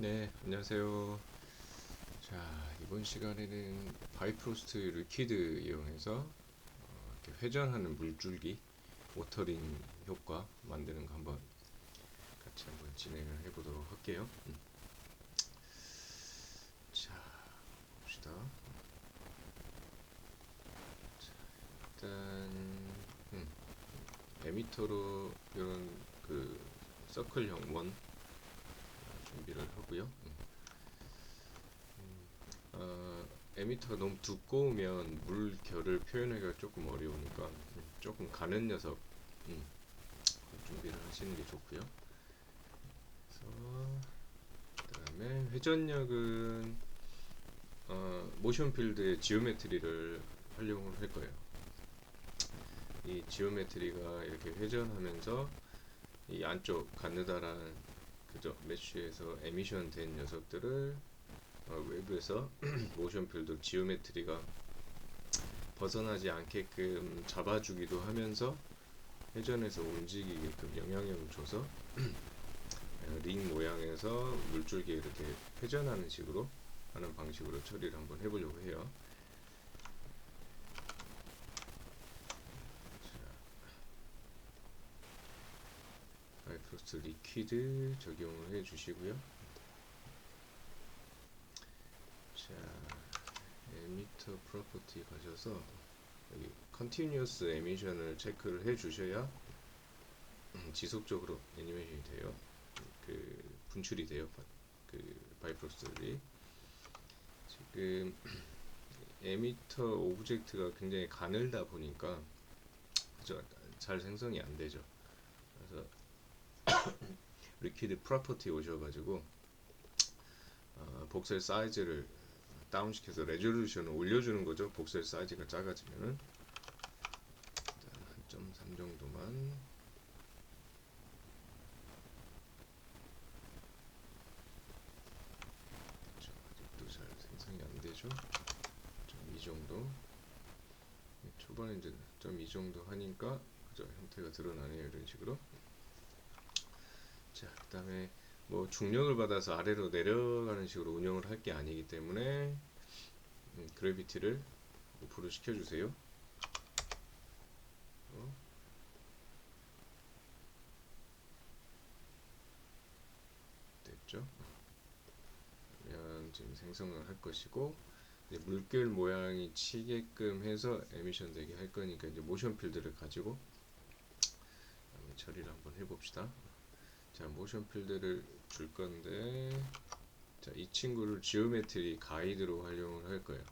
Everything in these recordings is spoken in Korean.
네, 안녕하세요. 자, 이번 시간에는 바이프로스트 리퀴드 이용해서 이렇게 회전하는 물줄기, 워터링 효과 만드는 거 같이 한번 진행을 해보도록 할게요. 자, 봅시다. 일단, 음, 에미터로 이런 그 서클형 원 준비를 하고요. 에미터가 너무 두꺼우면 물결을 표현하기가 조금 어려우니까 조금 가는 녀석 음, 준비를 하시는 게 좋고요. 그다음에 회전력은 모션 필드의 지오메트리를 활용을 할 거예요. 이 지오메트리가 이렇게 회전하면서 이 안쪽 가느다란 그죠 메쉬에서 에미션 된 녀석들을 외부에서 모션 필드 지오메트리가 벗어나지 않게끔 잡아주기도 하면서 회전해서 움직이게끔 영향력을 줘서 링 모양에서 물줄기에 이렇게 회전하는 식으로 하는 방식으로 처리를 한번 해보려고 해요. 바이프로스트 리퀴드 적용을 해주시고요. 자, 에미터 프로퍼티 가셔서 여기 컨티뉴어스 에미션을 체크를 해주셔야 지속적으로 애니메이션이 돼요. 그 분출이 돼요. 그 바이프로스트들이 지금 에미터 오브젝트가 굉장히 가늘다 보니까 그죠? 잘 생성이 안 되죠. 그래서 리퀴드 프로퍼티 오셔가지고 복셀 사이즈를 다운시켜서 레졸루션을 올려주는 거죠. 복셀 사이즈가 작아지면은 한 1.3 정도만 아직도 잘 생성이 안 되죠. 1.2 정도. 초반에 이제 1.2 정도 하니까 그죠? 형태가 드러나네요. 이런 식으로. 자, 그다음에 뭐 중력을 받아서 아래로 내려가는 식으로 운영을 할 게 아니기 때문에 그래비티를 오프로 시켜주세요. 됐죠? 그러면 지금 생성을 할 것이고 이제 물결 모양이 치게끔 해서 에미션 되게 할 거니까 이제 모션 필드를 가지고 처리를 한번 해봅시다. 자, 모션 필드를 줄 건데 자, 이 친구를 지오메트리 가이드로 활용을 할 거예요.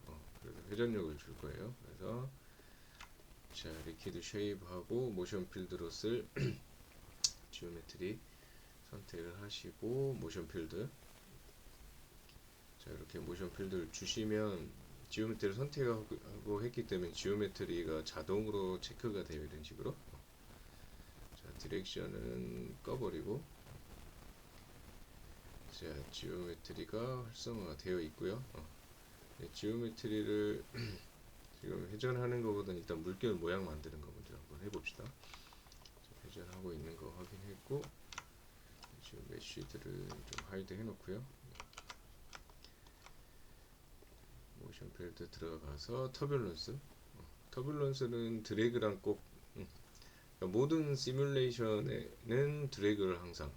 그래서 회전력을 줄 거예요. 그래서 자, 리퀴드 쉐이브하고 모션 필드로 쓸 지오메트리 선택을 하시고 모션 필드 자, 이렇게 모션 필드를 주시면 지오메트리를 선택하고 했기 때문에 지오메트리가 자동으로 체크가 돼요. 이런 식으로 자, 디렉션은 꺼버리고 자, 지오메트리가 활성화가 되어 있고요. 지오메트리를 지금 회전하는 것보다는 일단 물결 모양 만드는 거 먼저 한번 해봅시다. 회전하고 있는 거 확인했고 지금 메쉬들을 좀 하이드 해놓고요. 모션 필드 들어가서 터뷸런스는 드래그랑 꼭 그러니까 모든 시뮬레이션에는 드래그를 항상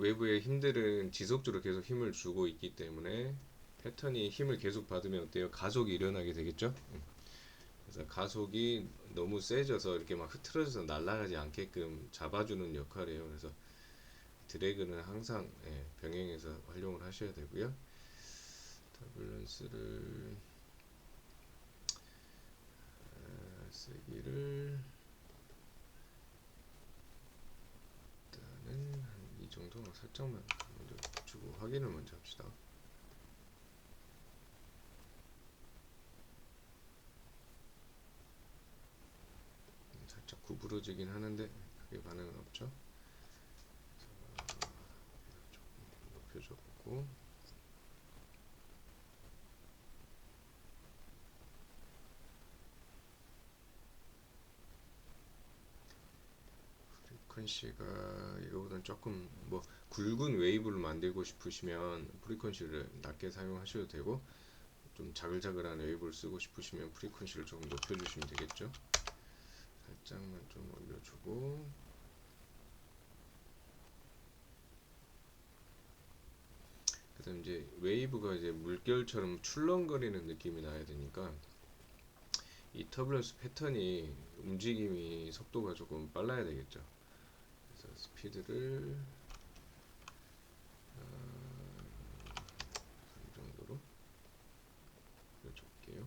외부의 힘들은 지속적으로 계속 힘을 주고 있기 때문에 패턴이 힘을 계속 받으면 어때요? 가속이 일어나게 되겠죠? 그래서 가속이 너무 세져서 이렇게 막 흐트러져서 날아가지 않게끔 잡아주는 역할이에요. 그래서 드래그는 항상 병행해서 활용을 하셔야 되고요. 터뷸런스를 세기를 일단은 한 이 정도 살짝만 먼저 주고 확인을 먼저 합시다. 살짝 구부러지긴 하는데 크게 반응은 없죠. 조금 높여줬고 프리퀀시가 이거보다는 조금 뭐 굵은 웨이브를 만들고 싶으시면 프리퀀시를 낮게 사용하셔도 되고, 좀 자글자글한 웨이브를 쓰고 싶으시면 프리퀀시를 조금 높여주시면 되겠죠. 살짝만 좀 올려주고, 그다음 이제 웨이브가 이제 물결처럼 출렁거리는 느낌이 나야 되니까 이 터뷸런스 패턴이 움직임이 속도가 조금 빨라야 되겠죠. 그래서 스피드를 이 정도로 줄게요.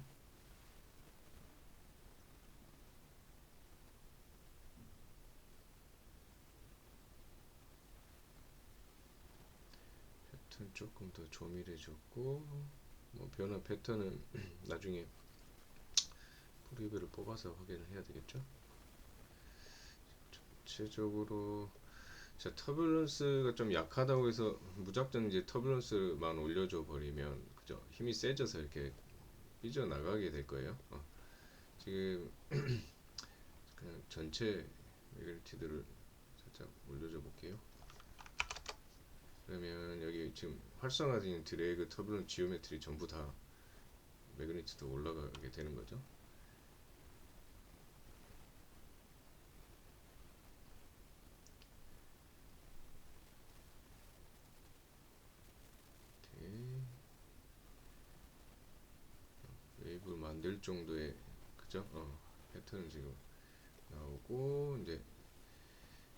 패턴 조금 더 조밀해졌고, 뭐 변화 패턴은 나중에 프리뷰를 뽑아서 확인을 해야 되겠죠. 전체적으로 자, 터뷸런스가 좀 약하다고 해서 무작정 이제 터뷸런스만 올려줘 버리면 그죠, 힘이 세져서 이렇게 삐져나가게 될 거예요. 지금 그냥 전체 매그니티드를 살짝 올려줘 볼게요. 그러면 여기 지금 활성화된 드래그 터뷸런스 지오메트리 전부 다 매그니티드 올라가게 되는 거죠. 웨이브를 만들 정도의 그죠? 패턴은 지금 나오고, 이제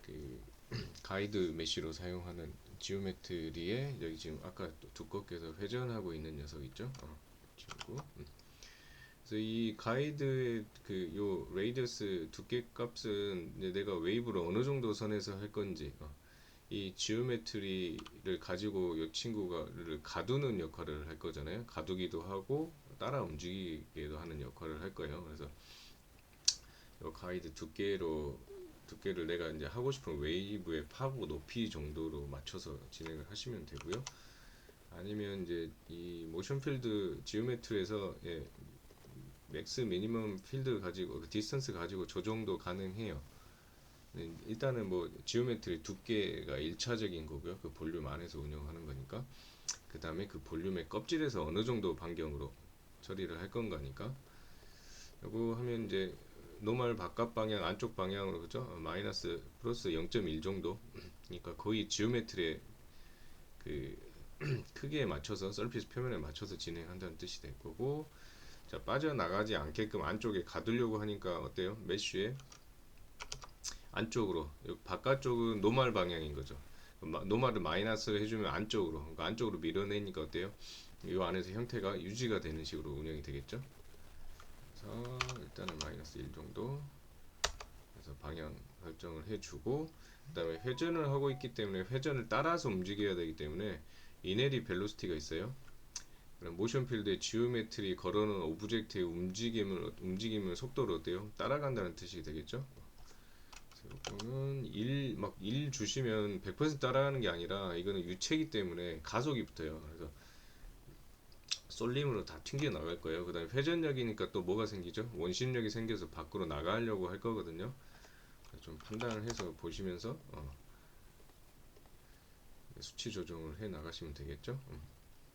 그 가이드 메쉬로 사용하는 지오메트리에 여기 지금 아까 두껍게 해서 회전하고 있는 녀석 있죠? 친구. 그래서 이 가이드의 그 요 레이디어스 두께 값은 이제 내가 웨이브를 어느 정도 선에서 할 건지, 이 지오메트리를 가지고 이 친구가를 가두는 역할을 할 거잖아요. 가두기도 하고 따라 움직이기도 하는 역할을 할 거예요. 그래서 이 가이드 두께를 내가 이제 하고 싶은 웨이브의 파고 높이 정도로 맞춰서 진행을 하시면 되고요. 아니면 이제 이 모션 필드 지오메트리에서 맥스 미니멈 필드 가지고 디스턴스 가지고 조정도 가능해요. 일단은 뭐 지오메트리 두께가 1차적인 거고요. 그 볼륨 안에서 운영하는 거니까. 그 다음에 그 볼륨의 껍질에서 어느 정도 반경으로 처리를 할 건가니까. 요거 하면 이제 노멀 바깥 방향 안쪽 방향으로 그죠? 마이너스 플러스 0.1 정도. 그러니까 거의 지오메트리의 그 크기에 맞춰서 서피스 표면에 맞춰서 진행한다는 뜻이 될 거고, 자, 빠져나가지 않게끔 안쪽에 가두려고 하니까 어때요? 메쉬에 안쪽으로, 바깥쪽은 노멀 방향인 거죠. 노멀을 마이너스 해주면 안쪽으로, 그러니까 안쪽으로 밀어내니까 어때요? 이 안에서 형태가 유지가 되는 식으로 운영이 되겠죠. 그래서 일단은 마이너스 1 정도 그래서 방향 설정을 해주고, 그 다음에 회전을 하고 있기 때문에 회전을 따라서 움직여야 되기 때문에 이네리 벨로시티가 있어요. 그럼 모션 필드의 지오메트리 걸어놓은 오브젝트의 움직임을 속도를 어때요? 따라간다는 뜻이 되겠죠. 이거는 1 주시면 100% 따라가는 게 아니라 이거는 유체이기 때문에 가속이 붙어요. 그래서 쏠림으로 다 튕겨 나갈 거예요. 그 다음에 회전력이니까 또 뭐가 생기죠? 원심력이 생겨서 밖으로 나가려고 할 거거든요. 좀 판단을 해서 보시면서 수치 조정을 해 나가시면 되겠죠.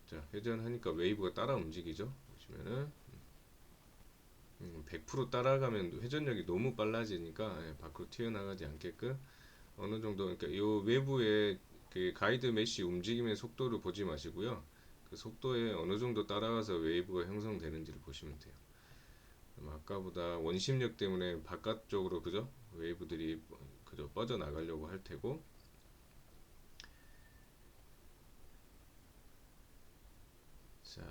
자, 회전하니까 웨이브가 따라 움직이죠. 보시면은 100% 따라가면 회전력이 너무 빨라지니까 밖으로 튀어나가지 않게끔 어느 정도, 그러니까 이 외부의 그 가이드 메쉬 움직임의 속도를 보지 마시고요. 그 속도에 어느 정도 따라가서 웨이브가 형성되는지를 보시면 돼요. 아까보다 원심력 때문에 바깥쪽으로 그죠? 웨이브들이 그저 뻗어 나가려고 할 테고, 자,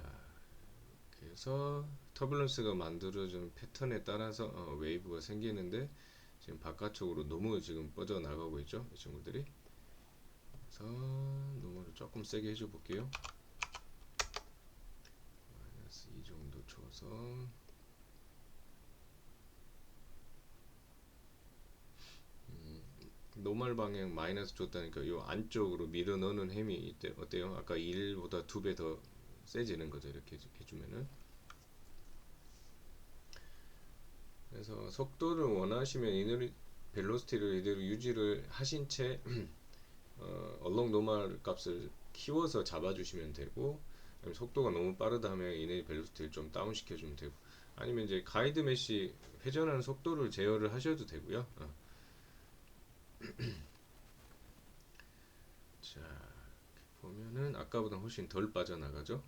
그래서 터뷸런스가 만들어진 패턴에 따라서 웨이브가 생기는데 지금 바깥쪽으로 너무 지금 뻗어 나가고 있죠, 이 친구들이. 그래서 노멀을 조금 세게 해줘 볼게요. 마이너스 2 정도 줘서 노멀 방향 마이너스 줬다니까 요 안쪽으로 밀어 넣는 힘이 어때요? 아까 1보다 2배 더 세지는 거죠. 이렇게 해주면은. 그래서 속도를 원하시면 벨로시티를 이대로 유지를 하신 채 얼렁 노멀 값을 키워서 잡아주시면 되고, 속도가 너무 빠르다 하면 이내 벨로시티를 좀 다운 시켜주면 되고, 아니면 이제 가이드 메시 회전하는 속도를 제어를 하셔도 되고요. 자, 보면은 아까보다 훨씬 덜 빠져나가죠.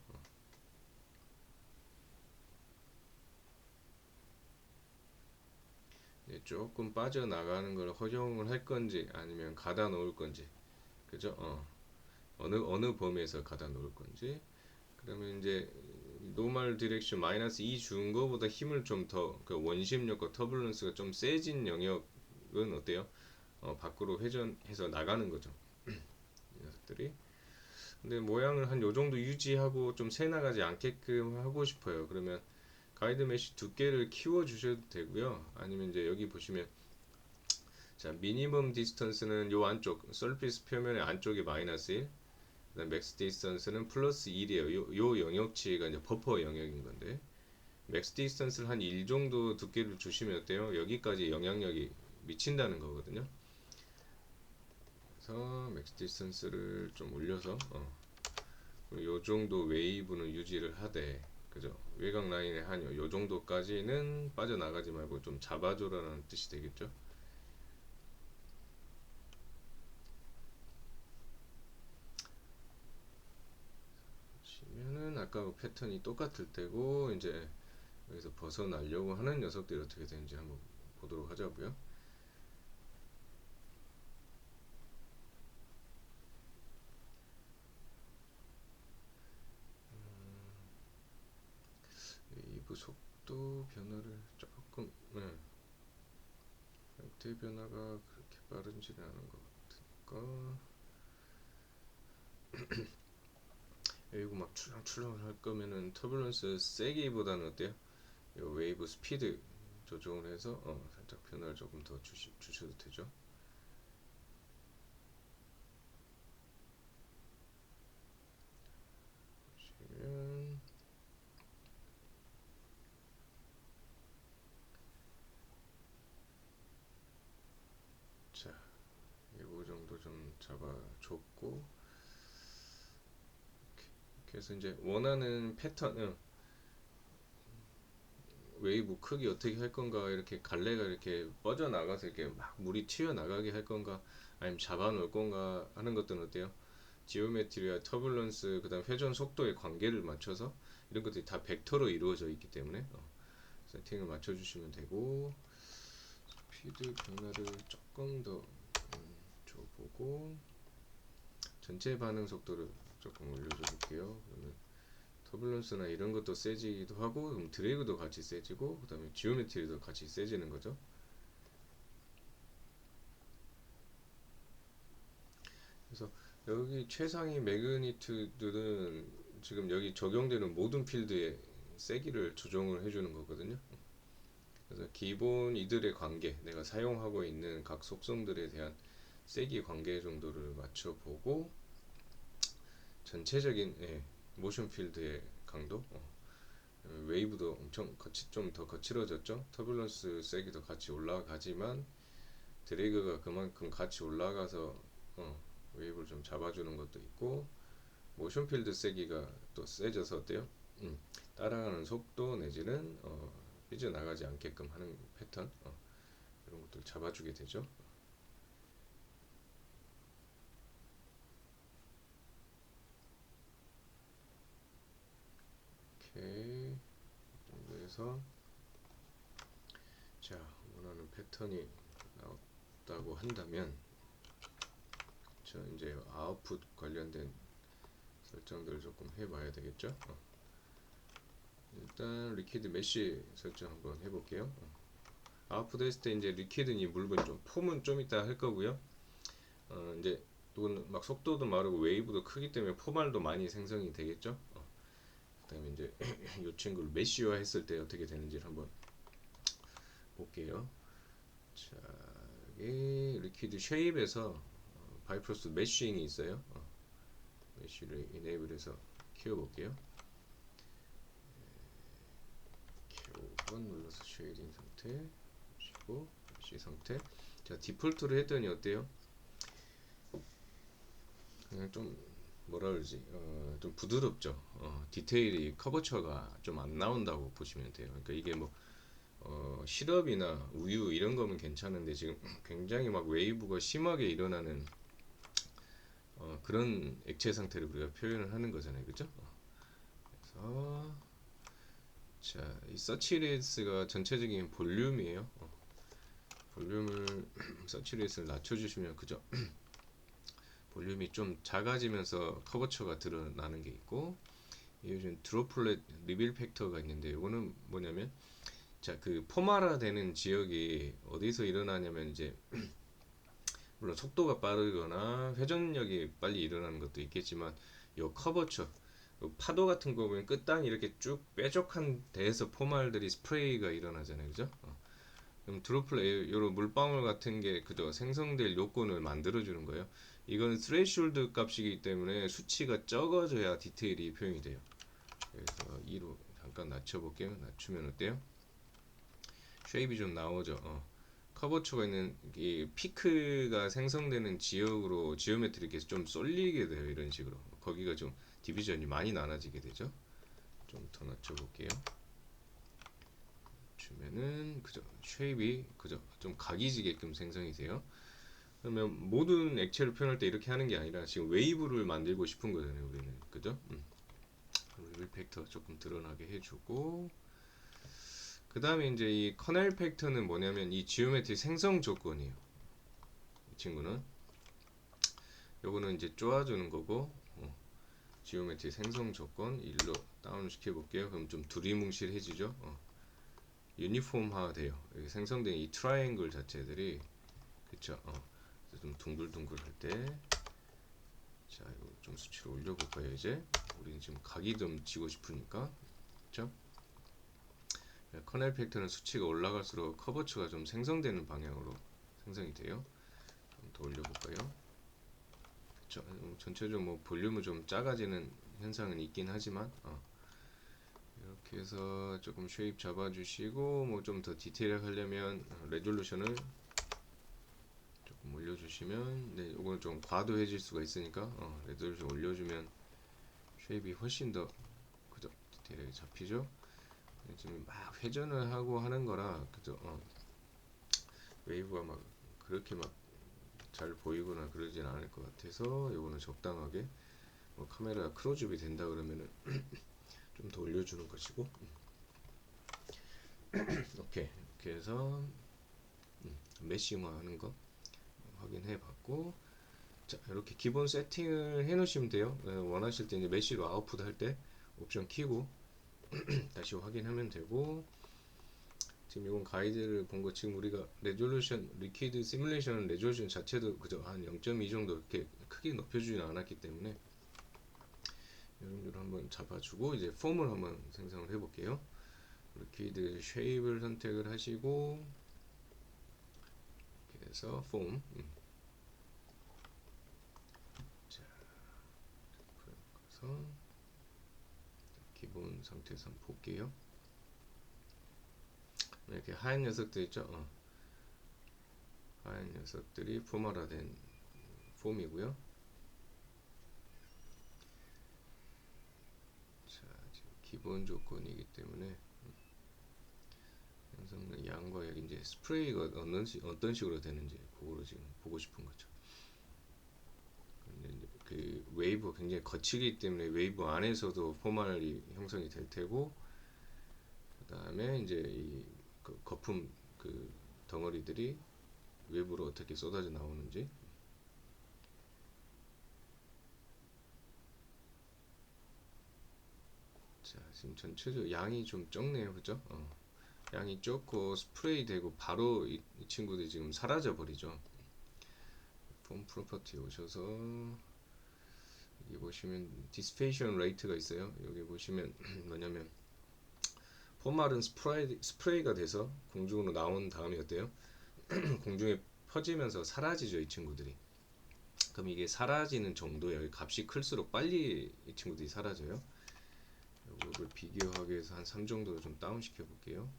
조금 빠져나가는 걸 허용을 할 건지 아니면 가다 놓을 건지, 그죠? 어느 범위에서 가다 놓을 건지. 그러면 이제 노멀 디렉션 마이너스 2 준 거보다 힘을 좀 더, 그 원심력과 터뷸런스가 좀 세진 영역은 어때요? 밖으로 회전해서 나가는 거죠. 이 녀석들이. 근데 모양을 한 요 정도 유지하고 좀 새 나가지 않게끔 하고 싶어요. 그러면 가이드 메쉬 두께를 키워 주셔도 되고요. 아니면 이제 여기 보시면, 자, 미니멈 디스턴스는 요 안쪽 서피스 표면의 안쪽이 마이너스 1, 그다음 맥스 디스턴스는 플러스 1이에요. 요 영역치가 이제 버퍼 영역인 건데, 맥스 디스턴스를 한 1 정도 두께를 주시면 어때요? 여기까지 영향력이 미친다는 거거든요. 그래서 맥스 디스턴스를 좀 올려서 요 정도 웨이브는 유지를 하되, 그죠? 외곽 라인의 한 요 정도까지는 빠져나가지 말고 좀 잡아줘라는 뜻이 되겠죠? 보시면은 아까 그 패턴이 똑같을 때고, 이제 여기서 벗어나려고 하는 녀석들이 어떻게 되는지 한번 보도록 하자고요. 웨이브 속도 변화를 조금, 형태 변화가 그렇게 빠른지는 않은 것 같으니까, 웨이브 막 출렁출렁 할 거면은 터뷸런스 세기보다는 어때요? 요 웨이브 스피드 조정을 해서 살짝 변화를 조금 더 주셔도 되죠. 보시면, 자, 요 정도 좀 잡아줬고, 그래서 이제 원하는 패턴, 웨이브 크기 어떻게 할 건가, 이렇게 갈래가 이렇게 뻗어나가서 이렇게 막 물이 튀어나가게 할 건가, 아니면 잡아놓을 건가 하는 것들은 어때요? 지오메트리와 터뷸런스, 그 다음 회전 속도의 관계를 맞춰서 이런 것들이 다 벡터로 이루어져 있기 때문에 세팅을 맞춰주시면 되고, 스피드 변화를 조금 더 줘보고, 전체 반응 속도를 조금 올려줘 볼게요. 그러면 터뷸런스나 이런 것도 세지기도 하고, 그럼 드래그도 같이 세지고, 그 다음에 지오메트리도 같이 세지는 거죠. 그래서 여기 최상위 매그니튜드는 지금 여기 적용되는 모든 필드의 세기를 조정을 해주는 거거든요. 그래서 기본 이들의 관계, 내가 사용하고 있는 각 속성들에 대한 세기 관계 정도를 맞춰보고, 전체적인 모션 필드의 강도, 웨이브도 엄청 좀 더 거칠어졌죠. 터뷸런스 세기도 같이 올라가지만 드래그가 그만큼 같이 올라가서 웨이브를 좀 잡아주는 것도 있고, 모션 필드 세기가 또 세져서 어때요? 따라가는 속도 내지는 삐져나가지 않게끔 하는 패턴, 이런 것들 잡아주게 되죠. 오케이. 그래서 자, 원하는 패턴이 나왔다고 한다면, 저 이제 아웃풋 관련된 설정들을 조금 해봐야 되겠죠. 일단 리퀴드 메쉬 설정 한번 해볼게요. 아웃풋 했을 때 이제 리퀴드니 물건 좀 폼은 좀 이따 할 거고요. 이제 이건 막 속도도 마르고 웨이브도 크기 때문에 포말도 많이 생성이 되겠죠. 그다음에 이제 이 친구를 메쉬화 했을 때 어떻게 되는지를 한번 볼게요. 자, 여기 리퀴드 쉐입에서 바이프로스 메쉬잉이 있어요. 메쉬를 이네이블해서 키워볼게요. 키워 5번 눌러서 쉐이딩 상태 보시고 메쉬 상태. 자, 디폴트로 했더니 어때요? 그냥 좀 뭐라 그러지? 좀 부드럽죠. 디테일이 커버처가 좀 안 나온다고 보시면 돼요. 그러니까 이게 뭐 시럽이나 우유 이런 거면 괜찮은데 지금 굉장히 막 웨이브가 심하게 일어나는 그런 액체 상태를 우리가 표현을 하는 거잖아요, 그죠? 그래서 자, 이 서치레이스가 전체적인 볼륨이에요. 볼륨을 서치레이스를 낮춰주시면 그죠? 볼륨이 좀 작아지면서 커버처가 드러나는 게 있고, 요즘 드로플렛 리빌 팩터가 있는데 이거는 뭐냐면 자, 그 포마라 되는 지역이 어디서 일어나냐면 이제 물론 속도가 빠르거나 회전력이 빨리 일어나는 것도 있겠지만 요 커버처 요 파도 같은 거 보면 끝단이 이렇게 쭉 뾰족한 데에서 포말들이 스프레이가 일어나잖아요, 그죠? 그럼 드로플렛 요런 물방울 같은 게 그저 생성될 요건을 만들어 주는 거예요. 이건 스레이숄드 값이기 때문에 수치가 적어져야 디테일이 표현이 돼요. 그래서 2로 잠깐 낮춰 볼게요. 낮추면 어때요? 쉐입이 좀 나오죠. 커버처가 있는 이 피크가 생성되는 지역으로 지오메트리 이렇게 좀 쏠리게 돼요. 이런 식으로 거기가 좀 디비전이 많이 나눠지게 되죠. 좀 더 낮춰 볼게요. 주면은 그죠, 쉐입이 그죠, 좀 각이 지게끔 생성이 돼요. 그러면 모든 액체를 표현할 때 이렇게 하는 게 아니라 지금 웨이브를 만들고 싶은 거잖아요, 우리는. 그죠? 릴 팩터 조금 드러나게 해주고, 그 다음에 이제 이 커넬 팩터는 뭐냐면 이 지오메트리 생성 조건이에요. 이 친구는 요거는 이제 쪼아주는 거고, 지오메트리 생성 조건 1로 다운 시켜 볼게요. 그럼 좀 두리뭉실해지죠. 유니폼화 돼요. 여기 생성된 이 트라이앵글 자체들이 그쵸. 좀 둥글둥글 할 때, 자, 이거 좀 수치를 올려볼까요? 이제 우리는 지금 각이 좀 지고 싶으니까, 그쵸? 커넬 팩터는 수치가 올라갈수록 커버처가 좀 생성되는 방향으로 생성이 돼요. 좀 더 올려볼까요? 그쵸? 전체적으로 뭐 볼륨은 좀 작아지는 현상은 있긴 하지만, 이렇게 해서 조금 쉐입 잡아주시고, 뭐 좀 더 디테일하게 하려면 레졸루션을 조금 올려주시면, 네, 이거는 좀 과도해질 수가 있으니까 레졸루션 올려주면 쉐입이 훨씬 더 그죠, 디테일하게 잡히죠. 지금 막 회전을 하고 하는 거라 그죠. 웨이브가 막 그렇게 막 잘 보이거나 그러진 않을 것 같아서 요거는 적당하게, 뭐 카메라가 크로즈업이 된다 그러면은 좀 더 올려주는 것이고. 오케이, 이렇게 해서 메시마 하는 거 확인해 봤고, 자, 이렇게 기본 세팅을 해 놓으시면 돼요. 원하실 때 이제 메시로 아웃풋 할 때 옵션 키고 다시 확인하면 되고, 지금 이건 가이드를 본 거, 지금 우리가 레졸루션 리퀴드 시뮬레이션 레졸루션 자체도 그저 한 0.2 정도 이렇게 크게 높여주진 않았기 때문에 이 정도로 한번 잡아주고, 이제 폼을 한번 생성을 해볼게요. 리퀴드 쉐입을 선택을 하시고, 이렇게 해서 폼, 자, 그래서 기본 상태에서 한번 볼게요. 이렇게 하얀 녀석들 있죠. 하얀 녀석들이 포멀화된 폼이고요. 자, 지금 기본 조건이기 때문에 형성된 양과 약, 이제 스프레이가 어떤 식으로 되는지 그거를 지금 보고 싶은 거죠. 근데 이제 그 웨이브가 굉장히 거치기 때문에 웨이브 안에서도 포멀이 형성이 될 테고, 그 다음에 이제 이 거품 그 덩어리들이 외부로 어떻게 쏟아져 나오는지. 자, 지금 전체적으로 양이 좀 적네요, 그죠? 양이 적고 스프레이 되고 바로 이 친구들이 지금 사라져 버리죠. 폼 프로퍼티 오셔서 여기 보시면 디스페이션 레이트가 있어요. 여기 보시면 뭐냐면 포말은 스프레이가 돼서 공중으로 나온 다음에 어때요? 공중에 퍼지면서 사라지죠, 이 친구들이. 그럼 이게 사라지는 정도예요. 값이 클수록 빨리 이 친구들이 사라져요. 이걸 비교하기 위해서 한 3 정도로 좀 다운 시켜 볼게요.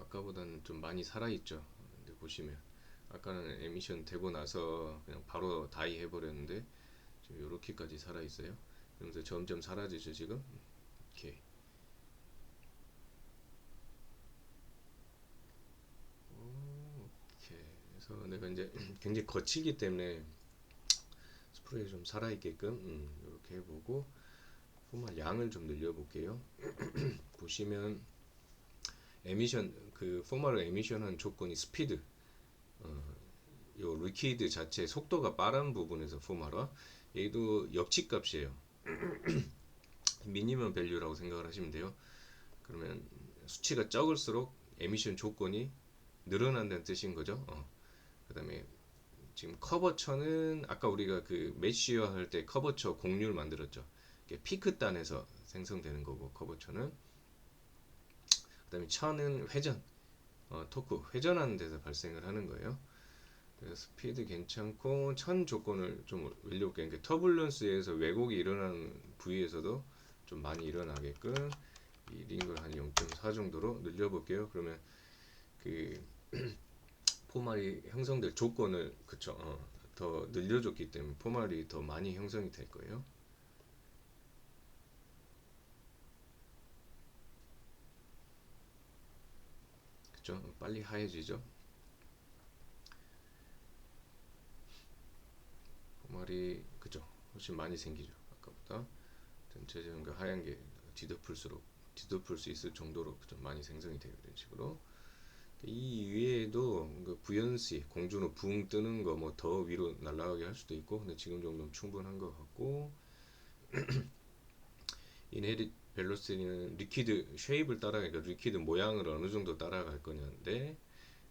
아까보다는 좀 많이 살아있죠. 근데 보시면 아까는 에미션 되고 나서 그냥 바로 다이 해버렸는데 지금 요렇게까지 살아있어요. 그러면서 점점 사라지죠 지금. 이렇게. 이렇게 해서 내가 이제 굉장히 거치기 때문에 스프레이 좀 살아있게끔 이렇게 해보고 포말 양을 좀 늘려볼게요. 보시면 에미션 그 포말을 에미션한 조건이 스피드, 요 리퀴드 자체 속도가 빠른 부분에서 포말화 얘도 역치값이에요. 미니멈 밸류라고 생각을 하시면 돼요. 그러면 수치가 적을수록 에미션 조건이 늘어난다는 뜻인 거죠. 그 다음에 지금 커버처는 아까 우리가 그 메쉬어 할 때 커버처 공률 만들었죠. 피크 단에서 생성되는 거고 커버처는. 그 다음에 처는 회전, 토크 회전하는 데서 발생을 하는 거예요. 그래서 스피드 괜찮고 천 조건을 좀 올려볼게요. 그러니까 터뷸런스에서 왜곡이 일어나는 부위에서도 좀 많이 일어나게끔 이 링을 한 0.4 정도로 늘려볼게요. 그러면 그 포말이 형성될 조건을 그쵸 더 늘려줬기 때문에 포말이 더 많이 형성이 될 거예요. 그쵸 빨리 하얘지죠. 포말이 그쵸 훨씬 많이 생기죠 아까보다. 전체적인 그 하얀 게 뒤덮을 수 있을 정도로 좀 많이 생성이 돼요. 이런 식으로. 이 위에도 그 부연시 공주는 붕 뜨는 거 뭐 더 위로 날아가게 할 수도 있고 근데 지금 정도면 충분한 것 같고 인헤릿 벨로시티는 리퀴드 쉐입을 따라가니까 리퀴드 모양을 어느 정도 따라갈 거냐인데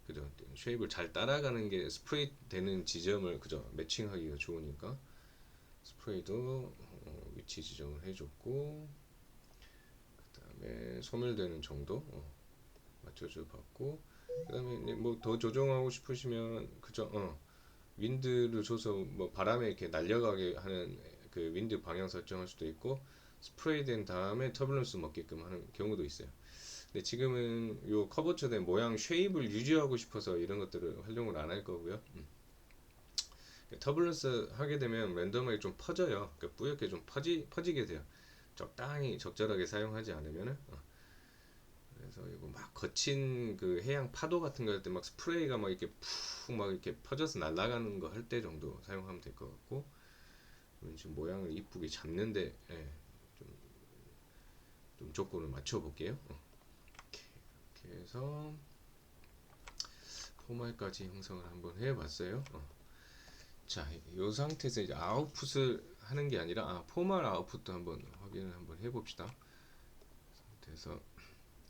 그죠 쉐입을 잘 따라가는 게 스프레이 되는 지점을 그죠 매칭하기가 좋으니까 스프레이도 위치 지정을 해줬고 그 다음에 소멸되는 정도 맞춰줘 봤고 그 다음에 뭐 더 조정하고 싶으시면 그죠 윈드를 줘서 뭐 바람에 이렇게 날려가게 하는 그 윈드 방향 설정할 수도 있고 스프레이 된 다음에 터뷸런스 먹게끔 하는 경우도 있어요. 근데 지금은 요 커버처 된 모양 쉐입을 유지하고 싶어서 이런 것들을 활용을 안 할 거고요. 터뷸런스 하게 되면 랜덤하게 좀 퍼져요. 그러니까 뿌옇게 좀 퍼지게 돼요. 적당히 적절하게 사용하지 않으면은 그래서 이거 막 거친 그 해양 파도 같은 거 할 때 막 스프레이가 막 이렇게 푹 막 이렇게 퍼져서 날아가는 거 할 때 정도 사용하면 될 것 같고 이런 식으로 모양을 이쁘게 잡는데 좀 조건을 맞춰 볼게요. 이렇게 해서 포말까지 형성을 한번 해봤어요. 자, 이 상태에서 이제 아웃풋을 하는 게 아니라 포말 아웃풋도 한번 확인을 한번 해봅시다. 상태에서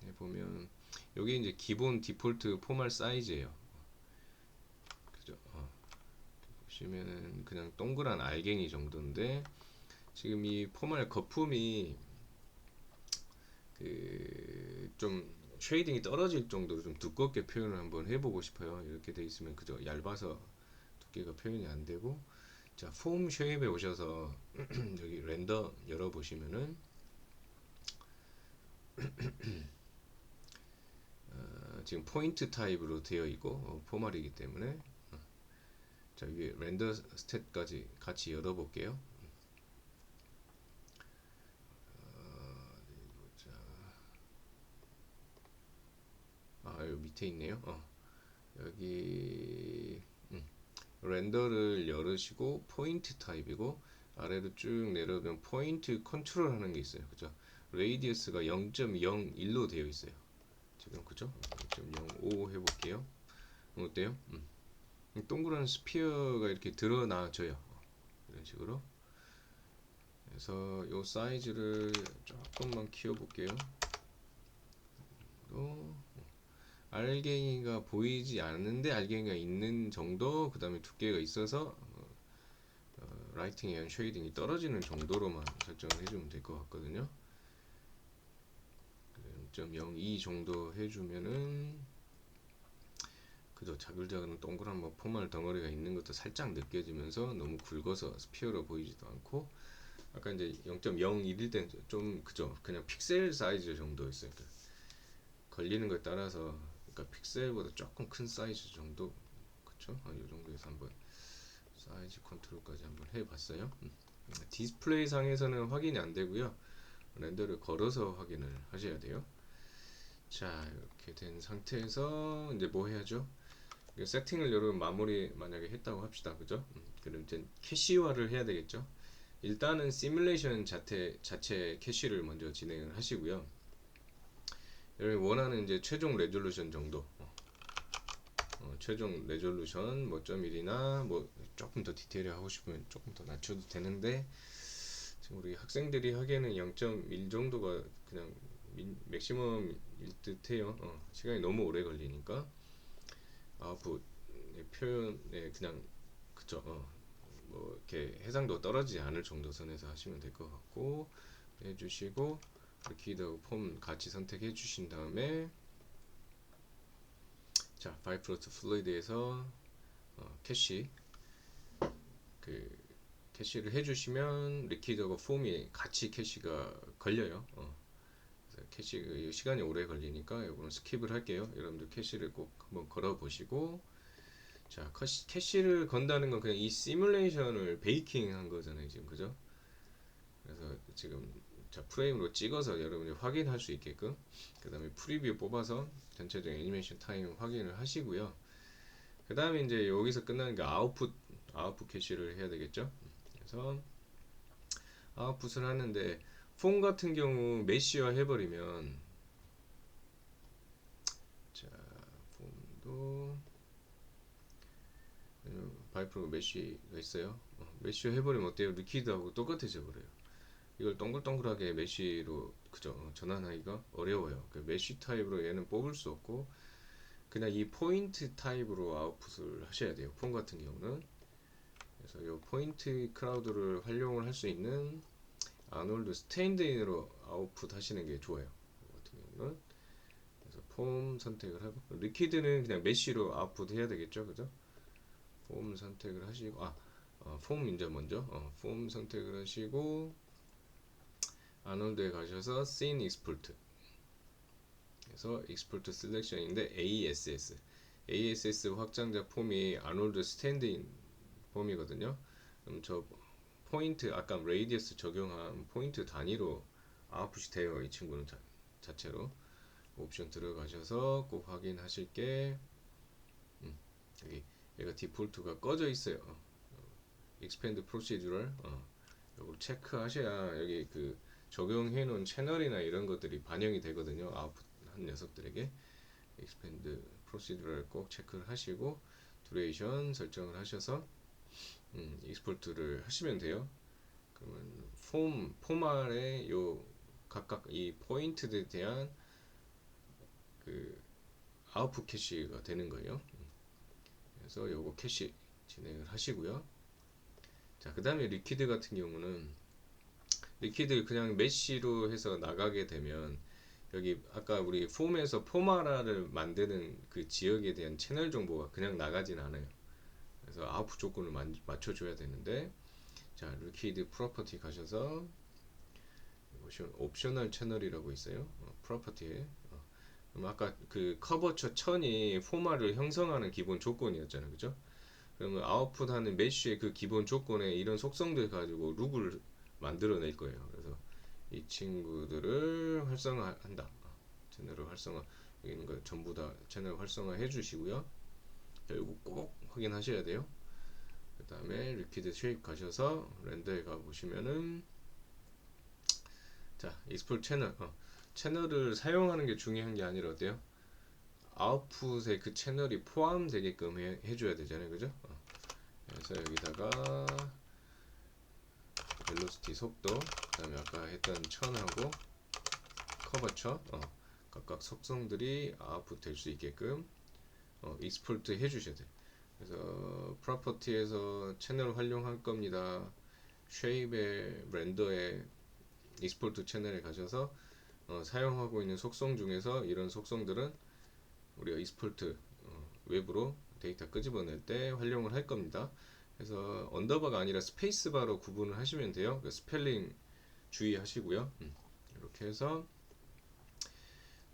해보면 여기 이제 기본 디폴트 포말 사이즈예요. 그죠? 보시면은 그냥 동그란 알갱이 정도인데 지금 이 포말 거품이 그 좀 쉐이딩이 떨어질 정도로 좀 두껍게 표현을 한번 해보고 싶어요. 이렇게 돼 있으면 그저 얇아서 두께가 표현이 안 되고 자, 폼 쉐입에 오셔서 여기 렌더 열어 보시면은 지금 포인트 타입으로 되어 있고 포말이기 때문에 자, 위에 렌더 스탯까지 같이 열어 볼게요. 여기 밑에 있네요. 여기 렌더를 열으시고 포인트 타입이고 아래로 쭉 내려오면 포인트 컨트롤 하는 게 있어요. 그죠? 레이디어스가 0.01로 되어 있어요. 지금 그죠? 0.05 해볼게요. 어때요? 동그란 스피어가 이렇게 드러나져요. 이런 식으로. 그래서 이 사이즈를 조금만 키워볼게요. 알갱이가 보이지 않는데 알갱이가 있는 정도, 그 다음에 두께가 있어서 라이팅 앤 쉐이딩이 떨어지는 정도로만 설정을 해주면 될 것 같거든요. 0.02 정도 해주면은 그저 자글자글한 동그란 뭐 포말 덩어리가 있는 것도 살짝 느껴지면서 너무 굵어서 스피어로 보이지도 않고 아까 이제 0.01일 땐 좀 그죠 그냥 픽셀 사이즈 정도 있어요. 걸리는 것에 따라서 그러니까 픽셀보다 조금 큰 사이즈 정도, 그쵸? 이 정도에서 한번 사이즈 컨트롤까지 한번 해봤어요. 디스플레이 상에서는 확인이 안 되고요. 렌더를 걸어서 확인을 하셔야 돼요. 자, 이렇게 된 상태에서 이제 뭐 해야죠? 세팅을 여러분 마무리 만약에 했다고 합시다, 그죠? 그럼 이제 캐시화를 해야 되겠죠? 일단은 시뮬레이션 자체 캐시를 먼저 진행을 하시고요. 여러분 원하는 이제 최종 레졸루션 정도, 최종 레졸루션 뭐 1.1이나 뭐 조금 더 디테일하게 하고 싶으면 조금 더 낮춰도 되는데, 지금 우리 학생들이 하기에는 0.1 정도가 그냥 맥시멈일 듯해요. 시간이 너무 오래 걸리니까 아웃풋 표현에 그냥 그쵸. 뭐 이렇게 해상도 떨어지지 않을 정도 선에서 하시면 될 것 같고, 해주시고 리퀴드하고 폼 같이 선택해 주신 다음에, 자 바이프로트 플루이드에서 캐시, 그 캐시를 해주시면 리퀴드하고 폼이 같이 캐시가 걸려요. 그래서 캐시 시간이 오래 걸리니까 이거는 스킵을 할게요. 여러분들 캐시를 꼭 한번 걸어 보시고, 자 캐시를 건다는 건 그냥 이 시뮬레이션을 베이킹한 거잖아요, 지금, 그죠? 그래서 지금 자 프레임으로 찍어서 여러분이 확인할 수 있게끔, 그 다음에 프리뷰 뽑아서 전체적인 애니메이션 타임 확인을 하시고요. 그 다음에 이제 여기서 끝나는 게 아웃풋 캐시를 해야 되겠죠. 그래서 아웃풋을 하는데, 폼 같은 경우 메시화 해버리면, 자 폼도 바이프로 메쉬가 있어요. 메쉬 해버리면 어때요? 리퀴드하고 똑같아져 버려요. 이걸 동글동글하게 메쉬로 그죠? 전환하기가 어려워요. 그 메쉬 타입으로 얘는 뽑을 수 없고, 그냥 이 포인트 타입으로 아웃풋을 하셔야 돼요. 폼 같은 경우는. 그래서 이 포인트 크라우드를 활용을 할 수 있는 아놀드 스탠드인으로 아웃풋 하시는 게 좋아요. 이 같은 경우는. 그래서 폼 선택을 하고, 리퀴드는 그냥 메쉬로 아웃풋 해야 되겠죠, 그죠? 폼 선택을 하시고, 폼 이제 먼저 폼 선택을 하시고, 아놀드에 가셔서 Scene Export, 그래서 Export Selection인데 ASS 확장자 폼이 아놀드 스탠드인 폼이거든요. 그럼 저 포인트, 아까 레이디어스 적용한 포인트 단위로 아웃풋이 돼요. 이 친구는 자체로. 옵션 들어가셔서 꼭 확인하실 게, 여기 얘가 디폴트가 꺼져 있어요. Expand Procedural, 이걸 체크하셔야 여기 그 적용해 놓은 채널이나 이런 것들이 반영이 되거든요. 아웃풋 한 녀석들에게. Expand Procedural 꼭 체크를 하시고, 듀레이션 설정을 하셔서 익스포트를 하시면 돼요. 그러면 폼 아래 요 각각 이 포인트에 대한 그 아웃풋 캐시가 되는 거예요. 그래서 요거 캐시 진행을 하시고요. 자, 그 다음에 리퀴드 같은 경우는, 리퀴드 그냥 메쉬로 해서 나가게 되면, 여기 아까 우리 폼에서 포마라를 만드는 그 지역에 대한 채널 정보가 그냥 나가진 않아요. 그래서 아웃풋 조건을 맞춰줘야 되는데, 자 리퀴드 프로퍼티 가셔서 옵셔널 채널이라고 있어요. 프로퍼티에. 그럼 아까 그 커버처 천이 포마를 형성하는 기본 조건이었잖아요, 그죠? 그러면 아웃풋하는 메쉬의 그 기본 조건에 이런 속성들 가지고 룩을 만들어낼 거예요. 그래서 이 친구들을 활성화한다. 채널을 활성화, 있는 거 전부 다 채널 활성화 해주시고요. 이거 꼭 확인하셔야 돼요. 그 다음에 리퀴드 쉐입 가셔서 렌더에 가 보시면은, 자 익스포트 채널을 사용하는 게 중요한 게 아니라 어때요? 아웃풋에 그 채널이 포함되게끔 해줘야 되잖아요, 그죠? 그래서 여기다가 벨로시티 속도, 그 다음에 아까 했던 천하고 커버처, 각각 속성들이 아웃풋 될 수 있게끔 익스포트 해주셔야 돼요. 그래서 프로퍼티에서 채널 활용할 겁니다. 쉐입의 렌더에 익스포트 채널에 가셔서 사용하고 있는 속성 중에서 이런 속성들은 우리가 익스포트 외부로 데이터 끄집어낼 때 활용을 할 겁니다. 그래서 언더바가 아니라 스페이스바로 구분을 하시면 돼요. 그 스펠링 주의하시고요. 이렇게 해서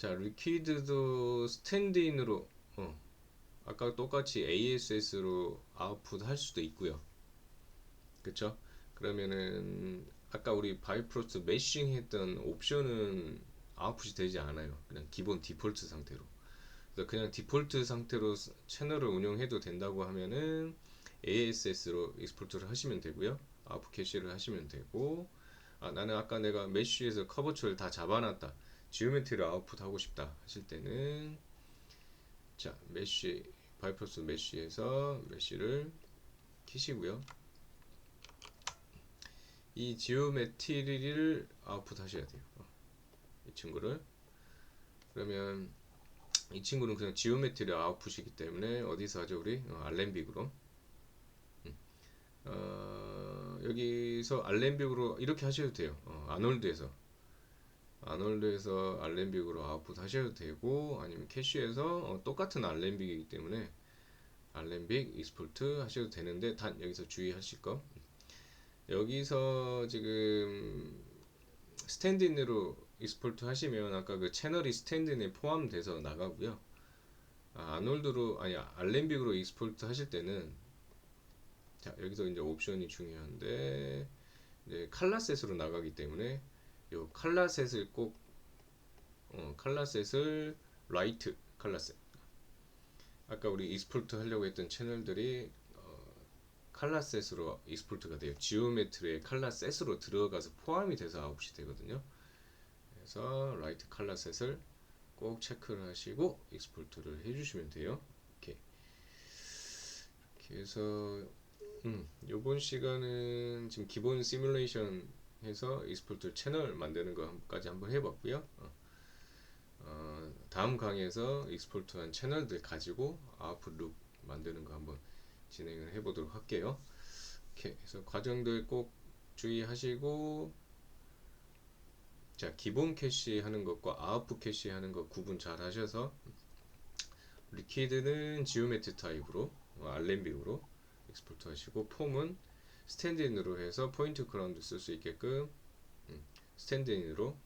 자, 리퀴드도 스탠드인으로 아까 똑같이 ASS로 아웃풋 할 수도 있고요. 그쵸? 그러면은 아까 우리 바이프로스트 메싱 했던 옵션은 아웃풋이 되지 않아요. 그냥 기본 디폴트 상태로. 그래서 그냥 디폴트 상태로 채널을 운영해도 된다고 하면은 ASS로 익스포트를 하시면 되고요. 아웃풋 캐시를 하시면 되고, 나는 아까 내가 메쉬에서 커버처를 다 잡아놨다, 지오메트리를 아웃풋 하고 싶다 하실 때는, 자, 메쉬 바이프로스트 메쉬에서 메쉬를 키시고요. 이 지오메트리를 아웃풋 하셔야 돼요. 이 친구를. 그러면 이 친구는 그냥 지오메트리 아웃풋이기 때문에 어디서 하죠 우리? 알렌빅으로. 여기서 알렌빅으로 이렇게 하셔도 돼요. 아놀드에서 알렌빅으로 아웃풋 하셔도 되고, 아니면 캐시에서 똑같은 알렌빅이기 때문에 알렌빅 익스포트 하셔도 되는데, 단 여기서 주의하실 거, 여기서 지금 스탠드인으로 익스포트 하시면 아까 그 채널이 스탠드인에 포함돼서 나가고요. 아놀드로, 아니 알렌빅으로 익스포트 하실 때는, 자, 여기서 이제 옵션이 중요한데, 이제 칼라셋으로 나가기 때문에 요 칼라셋을 꼭, 칼라셋을 라이트 칼라셋, 아까 우리 익스포트 하려고 했던 채널들이 칼라셋으로 익스포트가 돼요. 지오메트리의 칼라셋으로 들어가서 포함이 돼서 아웃이 되거든요. 그래서 라이트 칼라셋을 꼭 체크를 하시고 익스포트를 해주시면 돼요. 이렇게. 그래서 이번 시간은 지금 기본 시뮬레이션 해서 익스포트 채널 만드는 거까지 한번 해봤고요. 다음 강의에서 익스포트한 채널들 가지고 아웃풋 룩 만드는 거 한번 진행을 해보도록 할게요. 이렇게 해서 과정들 꼭 주의하시고, 자, 기본 캐시 하는 것과 아웃풋 캐시 하는 것 구분 잘 하셔서, 리퀴드는 지오메트리 타입으로, 알렌빅으로 익스포트 하시고, 폼은 스탠드인으로 해서 포인트 크라운드 쓸 수 있게끔 스탠드인으로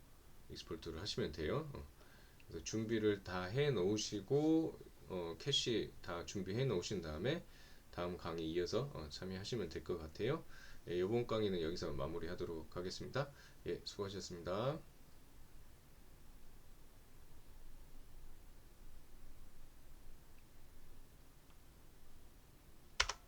익스포트를 하시면 돼요. 그래서 준비를 다 해 놓으시고, 캐시 다 준비해 놓으신 다음에 다음 강의 이어서 참여하시면 될 것 같아요. 예, 이번 강의는 여기서 마무리하도록 하겠습니다. 예, 수고하셨습니다.